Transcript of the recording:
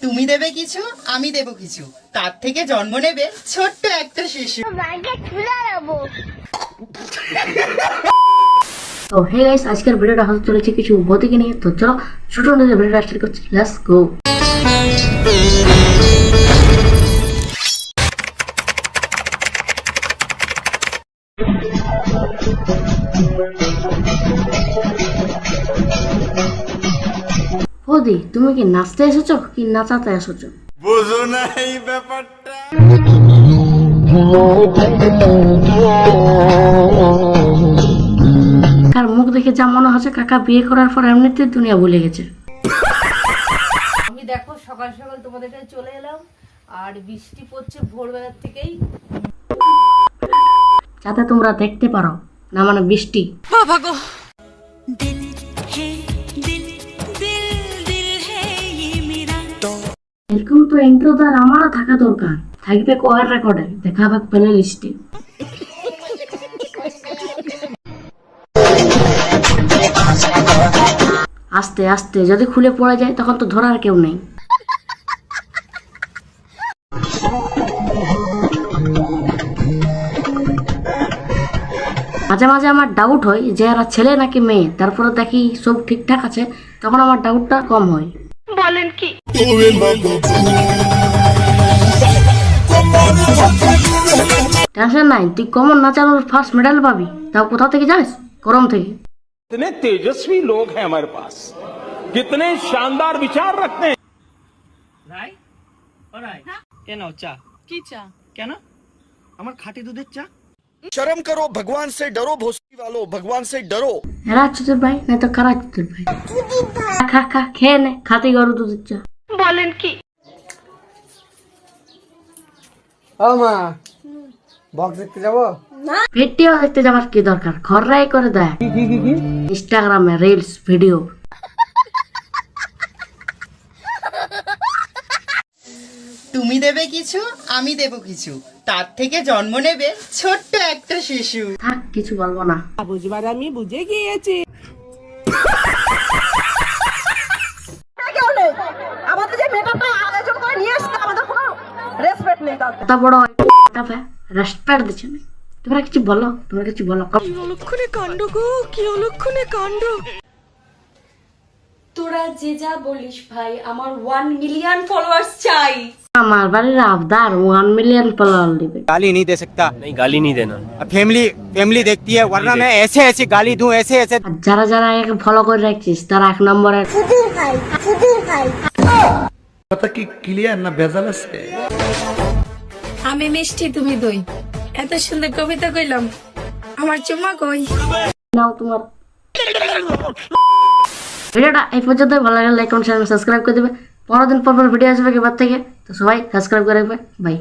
তুমি দেবে কিছু, আমি দেব কিছু, তার থেকে জন্ম নেবে ছোট্ট একটা শিশু। তো হে গাইস, আজকের ভিডিওটা হতে চলেছে কিছু ভৌতিকি নিয়ে। তো চলো ছোট ভিডিওটা স্টার্ট করছি, লেটস গো। বৌদি, তুমি কি নাচতে এসেছো কি নাচাতে এসেছো? বুঝো না এই ব্যাপারটা। কার মুখ দেখে যা মনে হচ্ছে কাকা বিয়ে করার পর এমনিতে দুনিয়া ভুলে গেছে। আমি দেখো সকাল সকাল তোমাদের কাছে চলে এলাম, আর বৃষ্টি পড়ছে ভোরবেলার থেকেই, যাতে তোমরা দেখতে পারো না, মানে বৃষ্টি। বাবা গো, এরকম তো ইন্ট্রোদার আমারও থাকা দরকার, থাকবে কোয়ার রেকর্ডে, দেখাবে প্লে লিস্টে। আস্তে আস্তে যদি খুলে পড়ে যায় তখন তো ধরার কেউ নেই। মাঝে মাঝে আমার ডাউট হয় যে এরা ছেলে নাকি মেয়ে, তারপরে দেখি সব ঠিকঠাক আছে, তখন আমার ডাউটটা কম হয়। বলেন কি? টেনশন নাই, তুই কমন নাচানোর ফার্স্ট মেডেল পাবি। তাও কোথা থেকে জানিস? করম থেকে। कितने तेजस्वी लोग हैं हमारे पास, कितने शानदार विचार रखते हैं। রাই ও রাই, কেন চা? কি চা? কেন? আমার খাঁটি দুধের চা। शर्म करो, भगवान से डरो, भोसड़ी वालों, भगवान से डरो। এরা চুতের ভাই না তো কারা চুতের ভাই? খা খা খেয়ে নে, খাতি গরু দুধের চা। বলেন কি? ও মা, বক্স দেখতে যাবো? ভিডিও দেখতে যাবার কি দরকার, ঘররাই করে দেয় ইনস্টাগ্রামে রিলস ভিডিও। তুমি দেবে কিছু, আমি দেব কিছু, তার থেকে জন্ম নেবে ছোট্ট একটা শিশু। থাক, কিছু বলবো না। বুঝবার আমি বুঝে গিয়েছি। আমাদের যে মেয়েটা আয়োজন করে নিয়ে এসছে, আমাদের কোনো রেসপেক্ট নেই তাতে। এত বড় রেসপেক্ট দিচ্ছে না। তোমরা কিছু বলো, তোমরা কিছু বলো। অলক্ষণে কাণ্ড গো, কি অলক্ষণে কাণ্ড। তোরা যে যা বলিস ভাই, আমার 1 মিলিয়ন ফলোয়ার্স চাই। আমার বাড়ির আবদার 1 মিলিয়ন ফলোয়ার দিবে। गाली नहीं दे सकता। नहीं, गाली नहीं देना। फैमिली देखती है, वरना मैं ऐसे ऐसे गाली दूं, ऐसे ऐसे। আর যারা যারা একে ফলো করে রাখছিস তারা 1 নম্বরে। কথা কি ক্লিয়ার না ভেজাল আছে? আমি মিষ্টি, তুমি দই। এত সুন্দর কবিতা কইলাম, আমার চুমা কই? নাও তোমার। ভিডিওটা এই পর্যন্ত ভালো লাগলে লাইক কমেন্ট শেয়ার সাবস্ক্রাইব করে দেবে। 15 দিন পর ভিডিও আসবে এবার থেকে, তো সবাই সাবস্ক্রাইব করে রাখবে। বাই।